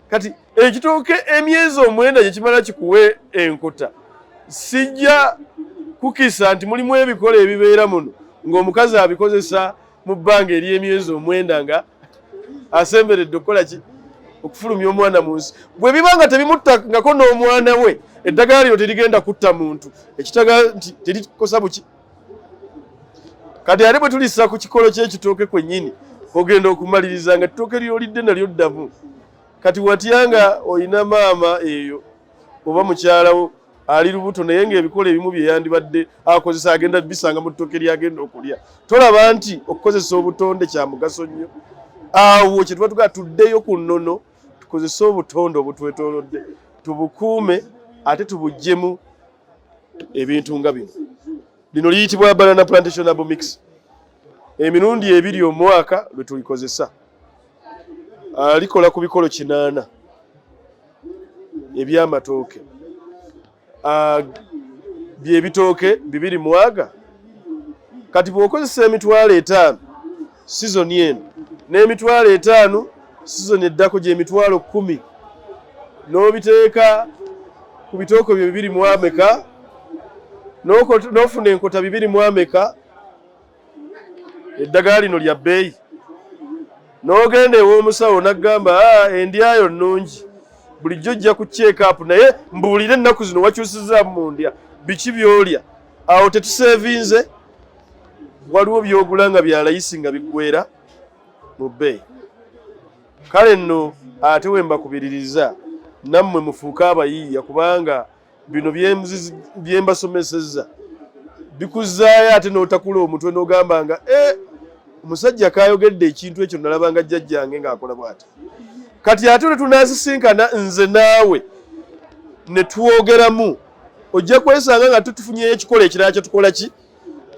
Kati ekitooke emyezi 9 gye kimala kikuwe enkota sijja kukisa nti mulimu ebikola ebibeera muno ng'omukazi abikozesa mu bbanga ery'emyezi 9 nga asemberedde okukola ki okufulumya omwana mu nsi. Bwe biba nga tebimuttangako n'omwana we eddagala lyo terigenda kutta muntu ekitaga nti terikosa buki. Kati ate bwe tulissa ku kikolo ky'ekitooke kwennyini ogenda okumaliriza nga ettooke ly'olidde nalyo ddamu. Kati watyanga oyina maama eyo oba mukyalawo ali lubuto naye ng'ebikola ebimu bye yandibadde akozesa agenda bisanga mu ttooke lyagenda okulya. Tolaba nti okukozesa obutonde kya mugaso nnyo. Awo kye tuba tugaa tuddeyo ku nnono tukozese obutonde obutwetoolodde tubukuume ate tubuggyemu ebintu nga bino. Lino liyitibwa banana plantation herbal mix. Emirundi 2 omwaka lwe tulikozesa. Likola ku bikolo 8 eby'amatooke. By'ebitooke 2 mwaga. Kati bw'okozesa emitwalo 5 sizoni eno n'emitwalo 5 sizoni eddako gy'emitwalo 10 n'obiteeka ku bitooke 2 mwameka n'ofuna enkota 2 mwameka eddagala lino lya bbeeyi. N'ogenda ew'omusawo n'aggamba endyayo nnungi bulijjo ojja ku check up naye mbuulire ennaku zino wakyusizaamu mu ndya biki by'olya. Awo tetuseevinze waliwo by'ogula nga bya layisi nga biggweera mu bbeeyi. Kale nno ate we mbakubiririza nammwe mufuuke abayiiya kubanga bino bye mbasomesezza bikuzzaayo ate n'otakula omutwe n'ogamba nga omusajja kayogedde ekintu ekyo nalabanga jjajjange ng'akola bw'ati. Kati ate ne tunaasisinkana nze naawe ne tuwogeramu ojja kwesanga nga tutufunyeyo ekikola ekirala kye tukola ki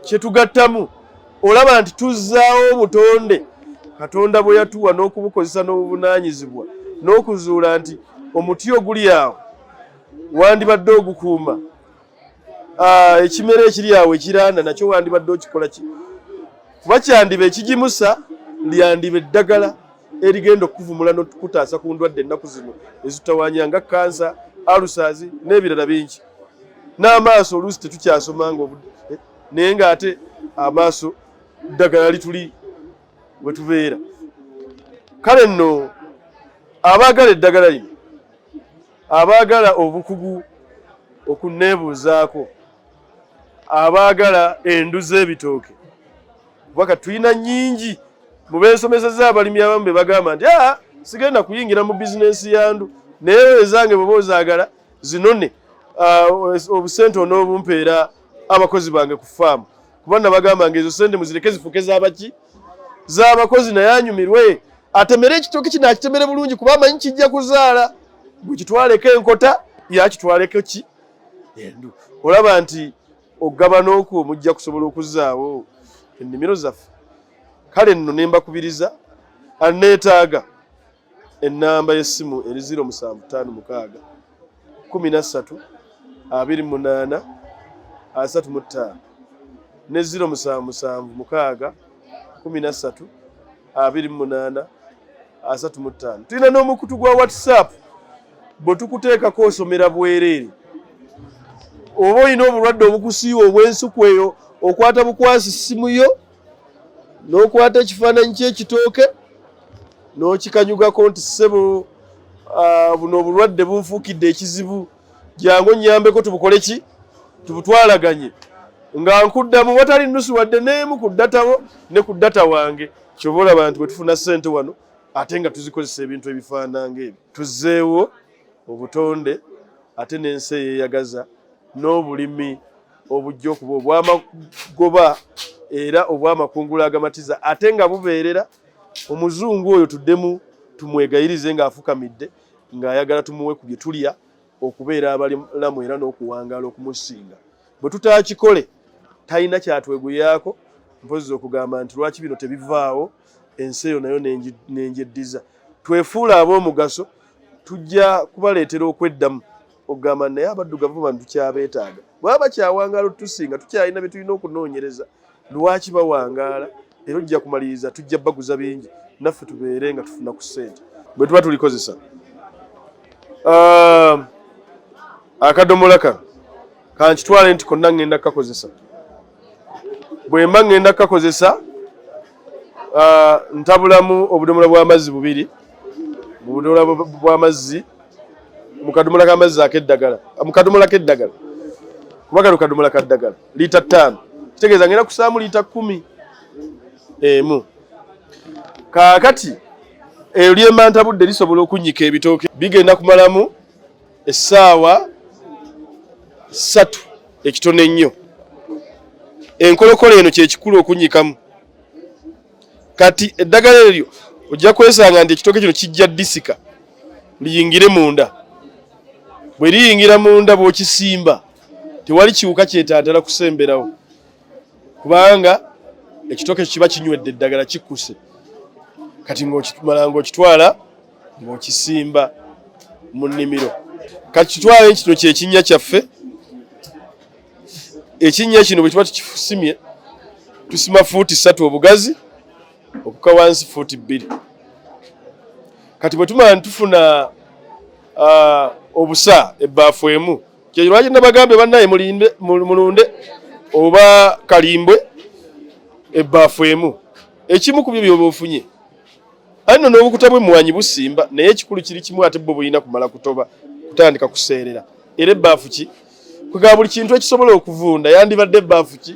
kye tugattamu. Olaba nti tuzzaawo obutonde Katonda bwe yatuwa n'okubukozesa n'obuvunaanyizibwa n'okuzuula nti omuti oguli awo wandibadde ogukuuma. Ekimera ekiri awo ekiraana nakyo wandibadde okikola ki kuba kyandiba ekigimusa lyandiba eddagala erigenda okuvumula n'okutaasa ku ndwadde ennaku zino ezitawanya nga kansa, alusazi n'ebirala bingi. N'amaaso oluusi tetukyasomanga naye ng'ate amaaso ddagala lituli bwe tubeera. Kale nno abaagala eddagala lino abaagala obukugu okunneebuuzaako abaagala endu z'ebitooke kubaka tulina nnyingi mu beesomesezza abalimi abamu be bagamba nti sigenda kuyingira mu bizinensi yandu naye ezange bwe bozaagala zinone obusente onoobumpeera abakozi bange ku faamu kuba nabagamba nga ezo sente muzireke zifuuke z'abaki z'abakozi naye anyumirwe atemere ekitooke kino akitemere bulungi kuba amanyi kijja kuzaala bwe kitwaleko enkota yakitwaleko ki endu. Olaba nti ogabana okwo mujja kusobola okuzzaawo ennimiro zaffe. Kale nno ne mbakubiriza anneetaaga ennamba y'essimu eri 0756 13 28 35 ne 0776 13 28 35. Tulina n'omukutu gwa WhatsApp bwe tukuteekako osomera bwereere. Oba olina obulwadde obukusiiwa obw'ensuku eyo okwata bukwasi ssimu yo n'okwata ekifaananyi ky'ekitooke n'okikanyugako nti ssebo buno obulwadde bunfuukidde ekizibu jangu nnyambeko tubukole ki tubutwalaganye nga nkuddamu watali nnusu wadde n'emu ku ddatawo ne ku ddata wange. Ky'oba olaba nti bwe tufuna ssente wano ate nga tuzikozesa ebintu ebifaanana ng'ebyo. Tuzzeewo obutonde ate n'ensi eyeeyagaza n'obulimi obujja okuba obw'amagoba era obw'amakungula agamatiza ate nga bubeerera. Omuzungu oyo tuddemu tumwegayirize ng'afukamidde ng'ayagala tumuwe ku bye tulya okubeera abalamu era n'okuwangaala okumusinga. Bwe tutaakikole talina kyatweguyaako mpozi okugamba nti lwaki bino tebivaawo, ensi eyo nayo nenjeddiza. Twefuula ab'omugaso tujja kubaleetera okweddamu okugamba naye abaddugavu bano tukyabeetaaga. Bwaba bakyawangaala otusinga tukyalina bye tulina okunoonyereza. Lwaki bawangaala? Era ojja kumaliriza tujja baguza bingi naffe tubeere nga tufuna ku ssente bwe tuba tulikozesa. Akadomola kano kankitwale nti konna ngenda kukakozesa. Bwe mba ngenda kukakozesa ntabulamu obudomola bw'amazzi bubiri, mu budomola bw'amazzi mu kadomola k'amazzi ak'eddagala, mu kadomola k'eddagala kuba kano kadomola ka ddagala liita 5, kitegeeza ngenda kusaamu liita 10 emu. Kaakati eyo lyemmantabudde lisobola okunnyika ebitooke bigenda kumalamu essaawa 3 ekitono ennyo. Enkolokolo eno kyekikulu okunnyikamu. Kati eddagala eryo ojja kwesanga nti ekitooke kino kijja disika liyingire munda. Bwe liyingira munda bw'okisimba tewali kiwuka kyetaatala kusemberawo kubanga ekitooke kiba kinywedde eddagala kikkuse. Kati ng'okimala ng'okitwala ng'okisimba mu nnimiro. Kati kitwale kino kyekinnya kyaffe. Ekinnya kino bwe tuba tukisimye tusima fuuti 3 obugazi okuka wansi fuuti 2. Kati bwe tumala ntufuna obusa ebbaafu emu, kye lwaki nabagambe bannaye mulunde oba kalimbwe ebbaafu emu. Ekimu ku byo byoba ofunye. Ano n'obukuta bw'emmwanyi busimba naye ekikulu kiri kimu ate bwo bulina kumala kutoba kutandika kuseerera. Era ebbaafu ki? Kwegamba buli kintu ekisobola okuvunda yandibadde ebbaafu ki?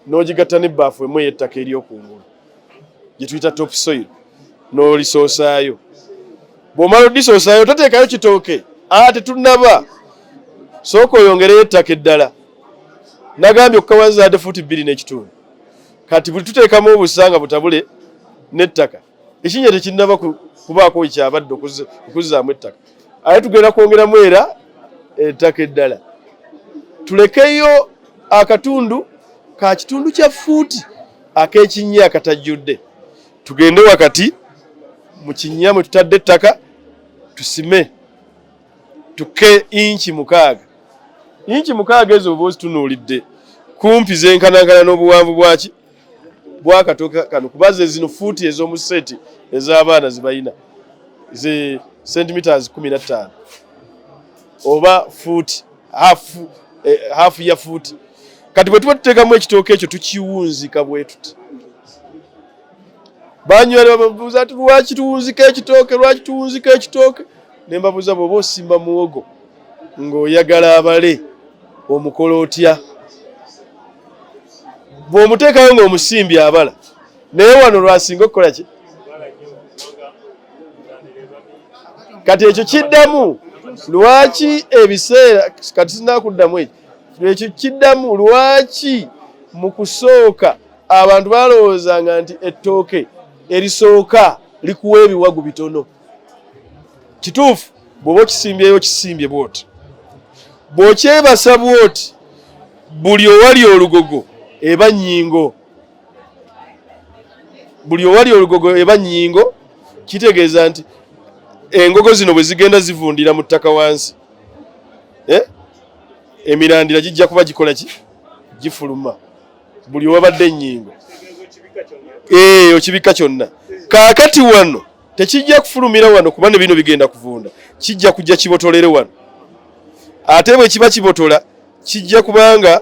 N'ogigatta n'ebbaafu emu ey'ettaka ery'okungulu gye tuyita top soil n'olisoosaayo. Bw'omala odisoosaayo toteekayo kitooke. Tetunnaba. Sooka oyongereyo ettaka eddala. Nagambye okukawanzaadde fuuti 2 n'ekitundu. Kati buli tuteekamu obusanga butabule n'ettaka. Ekinnya tekinnaba kubaako ekyabadde okuzzaamu ettaka. Ate tugenda kwongeramu era ettaka eddala. Tulekeyo akatundu ka kitundu kya fuuti ak'ekinnya akatajjudde. Tugende wakati mu kinnya mwe tutadde ettaka tusime tuke inchi 6. Inchi 6 ezo oba ozitunuulidde kumpi zenkanankana n'obuwanvu bwaki bw'akatooke kano kubaze zino fuuti ez'omu seti ez'abaana zibayina ze centimeters 15 oba fuuti half ya fuuti. Kati bwe tuba tuteekamu ekitooke ekyo tukiwunzika bwe tuti. Banywera babuuza ati lwaki tuwunzika ekitooke, lwaki tuwunzika ekitooke? Ne mbabuuza bw'oba osimba muwogo ng'oyagala abale omukola otya? Bw'omuteekayo ng'omusimbi abala. Naye wano lwasinga okukola ki? Kati ekyo kiddamu lwaki ebiseera kati sinakuddamu ekyo kiddamu lwaki mu kusooka abantu balowoozanga nti ettooke erisooka likuwa ebiwagu bitono. Kituufu bw'oba okisimbyeyo kisimbye bw'oti. Bw'okyebasa bw'oti buli owali olugogo eba nnyingo. Buli owali olugogo eba nnyingo kitegeeza nti engogo zino bwe zigenda zivundira mu ttaka wansi emirandira gijja kuba gikola ki? Gifuluma. Buli owabadde ennyingo okibika kyonna. Kaakati wano tekijja kufulumira wano kuba ne bino bigenda kuvunda. Kijja kujja kibotolere wano. Ate bwe kiba kibotola kijja kubanga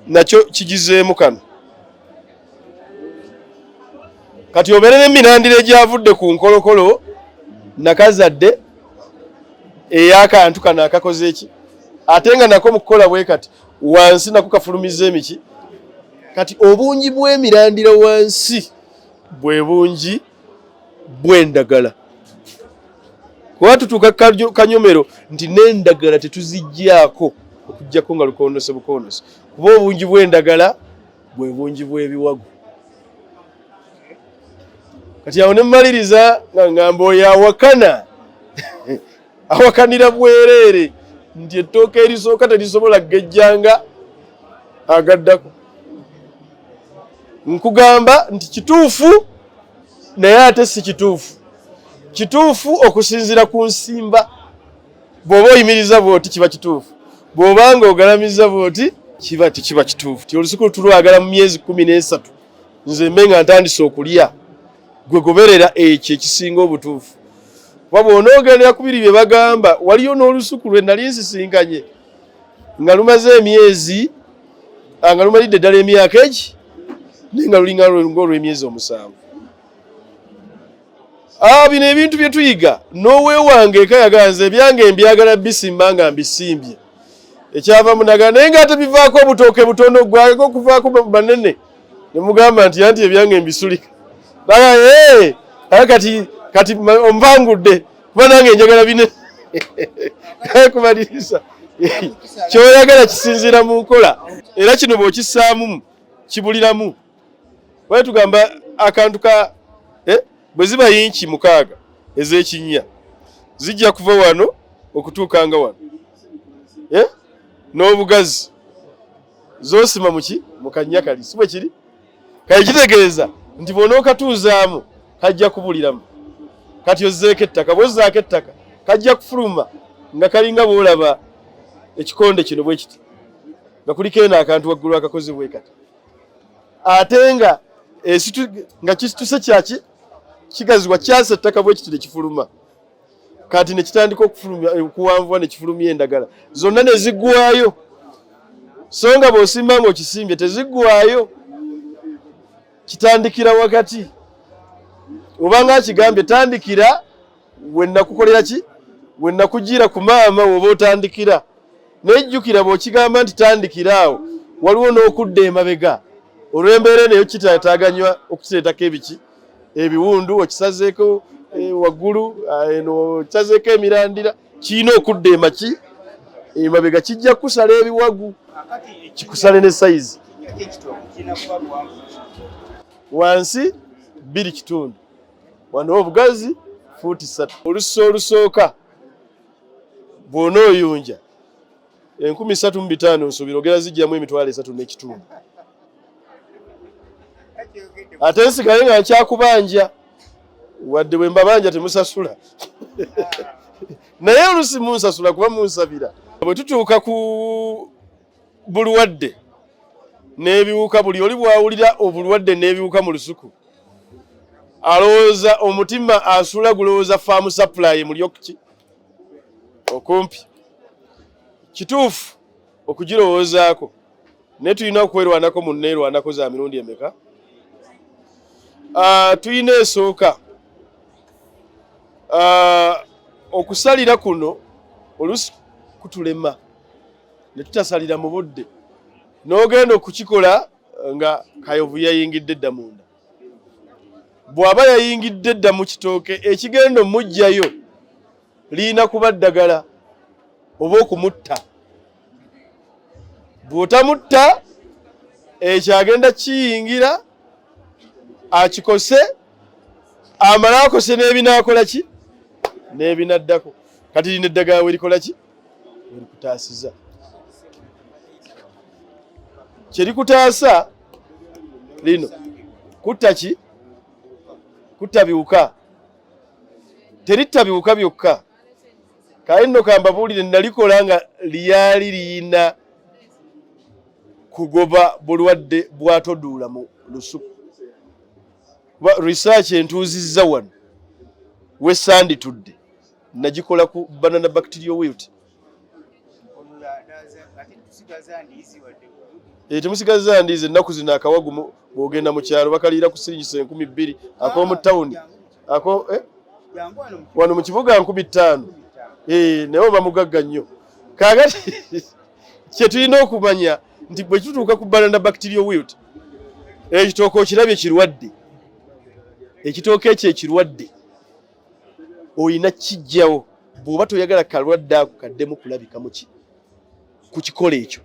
nakyo kigizeemu kano. Kati obeere n'emirandira egyavudde ku nkolokolo nakazadde ey'akantu kano akakoze eki. Ate nga nako mu kukola bwe kati wansi nako kafulumiza emiki. Kati obungi bw'emirandira wansi bwe bungi bw'endagala. Kuba tutuuka Kanyomero nti n'endagala tetuziggyako okuggyako nga lukonose bukonose. Kuba obungi bw'endagala bwe bungi bw'ebiwagu. Kati awo ne mmaliriza nga ngamba oyo awakana awakanira bwereere nti ettooke erisooka terisobola gejjanga agaddako. Nkugamba nti kituufu naye ate si kituufu. Kituufu okusinziira ku nsimba. Bw'oba oyimiriza bw'oti kiba kituufu. Bw'obanga ogalamiza bw'oti kiba tekiba kituufu. Ti olusuku tulwagala mu myezi 13 nze mbe nga ntandise okulya gwe goberera ekyo ekisinga obutuufu. Kuba bw'onoogendera ku biri bye bagamba waliyo n'olusuku lwe nali nsisinkanye nga lumaze emyezi nga lumalidde ddala emyaka egi naye nga lulinga ng'olw'emyezi 7. Bino ebintu bye tuyiga n'oweewange eka yaganze ebyange mbyagala bisimba nga mbisimbye. Ekyava munaga naye ng'ate bivaako obutooke butono gwako okuvaako banene ne mugamba nti anti ebyange mbisulika. Kati ompangudde kuba nange njagala binene. Kumaliriza kyoyagala kisinziira mu nkola era kino bw'okissaamu kibuliramu. Bwe tugamba akantu ka bwe ziba yinki 6 ez'ekinnya zijja kuva wano okutuukanga wano n'obugazi zoosima mu kannya kali si bwe kiri kale kitegeeza nti bw'onookatuuzaamu kajja kubuliramu. Kati ozzeeko ettaka bw'ozzaako ettaka kajja kufuluma nga kalinga bw'olaba ekikonde kino bwe kiti nga kuliko eno akantu waggulu akakoze bwe kati ate nga nga kisituse kyaki kigazibwa kyasa ettaka bwe kiti ne kifuluma. Kati ne kitandika okuwanvuwa ne kifulumya endagala zonna ne ziggwayo. So nga bw'osimba ng'okisimbye teziggwayo. Kitandikira wakati obanga akigambye tandikira we nakukolera ki we nakugira ku maama woba otandikira. Nejjukira bw'okigamba nti tandikira awo waliwo n'okudda emabega olw'embeera neyo kitaataganywa okukiteetako ebiki ebiwundu okisazeeko waggulu okisazeeko emirandira kirina okudda emabega kijja kusala ebiwagu kikusale ne sayizi wansi 2 kitundu wano obugazi fuuti 3. Olususu olusooka bw'onooyunja 3500 nsuubira ogera zijjamu emitwalo 3 n'ekitundu. Ate nsigaye nga nkyakubanja wadde bwe mbabanja temusasula naye olusi munsasula kuba munsabira. Bwe tutuuka ku bulwadde n'ebiwuka buli oli bwawulira obulwadde n'ebiwuka mu lusuku alowooza omutima asula gulowooza farm supply mulyoki okumpi. Kituufu okugirowoozaako naye tulina okwerwanako mu neerwanako za mirundi emeka. Tuyina esooka okusalira kuno olusi kutulema ne tutasalira mu budde n'ogenda okukikola nga kayovu yayingidde dda munda. Bw'aba yayingidde dda mu kitooke ekigenda omujjayo liina kuba ddagala oba okumutta. Bw'otamutta ekyagenda kiyingira akikose amala akose n'ebinaakola ki n'ebinaddako. Kati lino eddagala we likola ki we likutaasiza. Kye likutaasa lino kutta ki kutta biwuka. Teritta biwuka byokka. Kale nno kambabuulire nalikola nga lyali liyina kugoba bulwadde bwatoduula mu lusuku. Research entuuzizza wano we sanditudde nagikola ku banana bacterial wilt. Temusigaza ndize ennaku zino akawagu bw'ogenda mu kyalo bakaliira ku siringisa 2000 ak'omu tawuni wano mu kibuga 5000 naye oba mugagga nnyo. Kaagati kye tulina okumanya nti bwe tutuuka ku banana bacterial wilt ekitooke okirabye kirwadde. Ekitooke ekyo ekirwadde oyina kijjawo bw'oba toyagala kalwadde ako kaddemu kulabika ku kikola ekyo.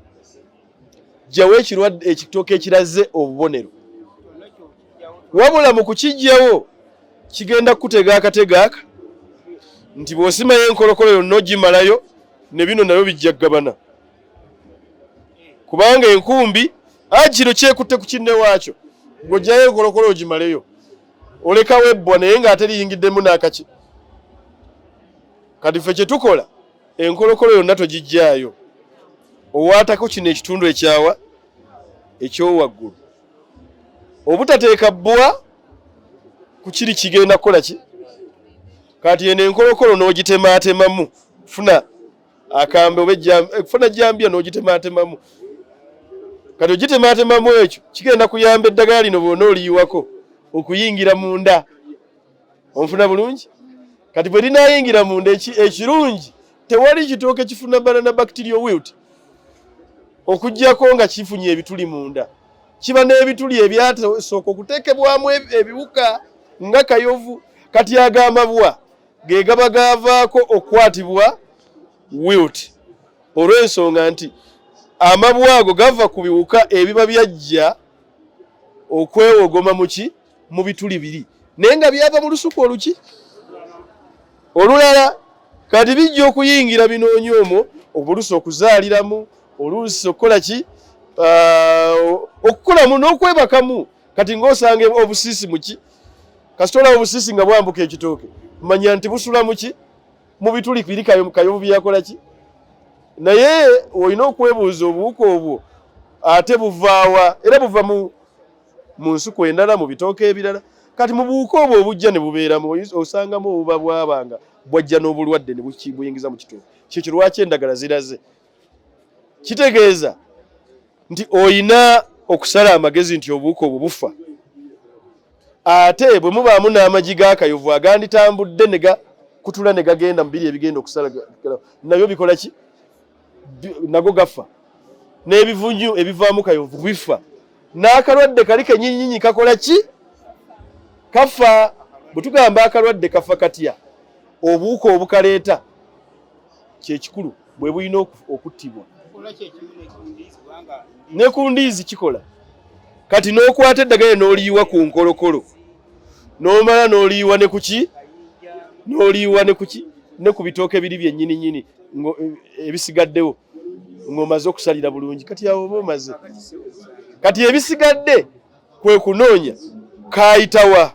Jjawo ekitooke ekiraze obubonero. Wabula mu kukijjawo kigenda kutega akatega aka nti bw'osimayo enkolokolo yonna ogimalayo ne bino nabyo bijja kugabana. Kubanga enkumbi kino kyekutte ku kinne waakyo ng'ojjayo enkolokolo ogimaleyo olekawo ebbwa naye ng'ate liyingiddemu n'akaki. Kati ffe kye tukola enkolokolo yonna togijjaayo owaatako kino ekitundu ekyawa ekyowaggulu obutateeka bbwa ku kiri kigenda kukola ki. Kati eno enkolokolo n'ogitemaatemamu funa akambe funa jambya n'ogitemaatemamu. Kati ogitemaatemamu ekyo kigenda kuyamba eddagala lino bw'ona oliyiwako okuyingira munda. Onfuna bulungi? Kati bwe linaayingira munda ekirungi tewali kitooke kifuna banana bacterial wilt okuggyako nga kifunye ebituli munda. Kiba n'ebituli ebyasooka okuteekebwamu ebiwuka nga kayovu. Kati agamabwa ge gaba gaavaako okukwatibwa wilt olw'ensonga nti amabwa ago gava ku biwuka ebiba byajja okwewogoma mu bituli biri naye nga byava mu lusuku olulala. Kati bijja okuyingira binoonye omwo obulusi okuzaaliramu oluusi okukola ki okukolamu n'okwebakamu. Kati ng'osanga obusiisi kasitola obusiisi nga bwambuka ekitooke manya nti busula mu bituli biri kayovu byakola ki. Naye olina okwebuuza obuwuka obwo ate buvaawa era buva mu nsuku endala mu bitooke ebirala. Kati mu buwuka obwo obujja ne bubeeramu osangamu obuba bwabanga bwajja n'obulwadde ne buyingiza mu kitooke. Kyekyo lwaki endagala ziraze. Kitegeeza nti oyina okusala amagezi nti obuwuka obwo bufa. Ate bwe mubaamu n'amagi g'akayovu aganditambudde ne gakutula ne gagenda mu biri ebigenda okusala nabyo bikola ki? Nago gafa. N'ebivunyu ebivaamu kayovu bifa. N'akalwadde kali kennyinnyinyi kakola ki? Kafa. Bwe tugamba akalwadde kafa katya obuwuka obukaleeta kyekikulu bwe bulina okuttibwa. Ne ku ndiizi kikola. Kati n'okwata eddagala n'oliyiwa ku nkolokolo n'omala n'oliyiwa ne ku ki? N'oliyiwa ne ku bitooke biri byennyininyini ebisigaddewo ng'omaze okusalira bulungi. Kati awo oba omaze. Kati ebisigadde kwe kunoonya kaayitawa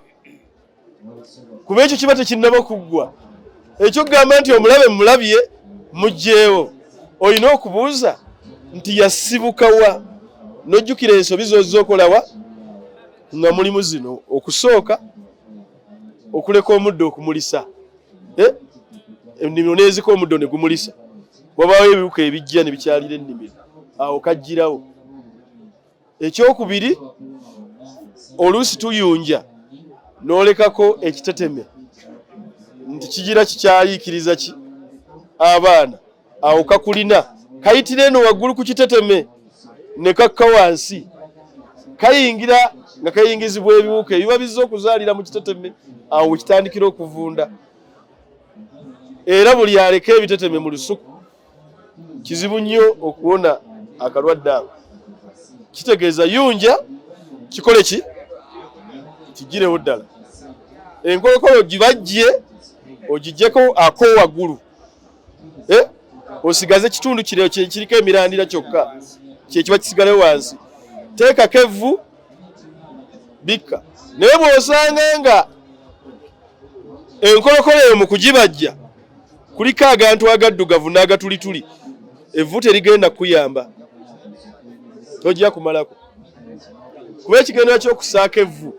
kuba ekyo kiba tekinnaba kuggwa. Ekyokugamba nti omulabe mulabye mugjeewo olina okubuuza nti yasibukawa n'ojjukira ensobi zozza okolawa nga mulimu zino okusooka okuleka omuddo okumulisa. Ennimiro n'ezika omuddo ne gumulisa. Wabaawo ebiwuka ebijja ne bikyalira ennimiro awo kajjirawo. Ekyokubiri oluusi tuyunja n'olekako ekiteteme nti kigira kikyayiikiriza ki abaana awo kakulina kayitira eno waggulu ku kiteteme ne kakka wansi kayingira nga kayingizibwa ebiwuka ebiba bizza okuzaalira mu kiteteme awo kitandikira okuvunda. Era buli aleka ebiteteme mu lusuku kizibu nnyo okuwona akalwadde ako. Kitegeeza yunja kikole ki? Kigirewo ddala. Enkolokolo gibajje ogijjeko ako waggulu. Osigaze kitundu kiriko emirandira kyokka kyekiba kisigalewo wansi. Teekako evvu bikka. Naye bw'osanga nga enkolokolo eyo mu kugibajja kuliko agantu agaddugavu n'agatulituli evvu terigenda kuyamba. Tojja kumalako. Kuba ekigendera ky'okusaaka evvu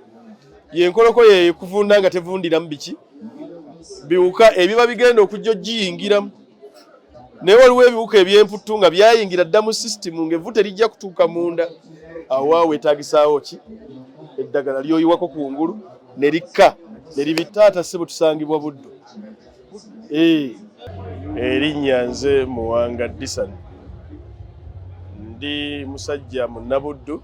yenkolokolo eyo kuvunda nga tevundiramu biki? Biwuka ebiba bigenda okujja ogiyingiramu. Naye waliwo ebiwuka eby'emputtu nga byayingira dda mu sisitimu ng'evvu terijja kutuuka munda. Awo awo weetaagisaawo ki? Eddagala lyoyiwako kungulu ne likka ne libitaata ssebo tusangibwa Buddu. Erinnya nze Muwanga DISAN. Ndi musajja Munnabuddu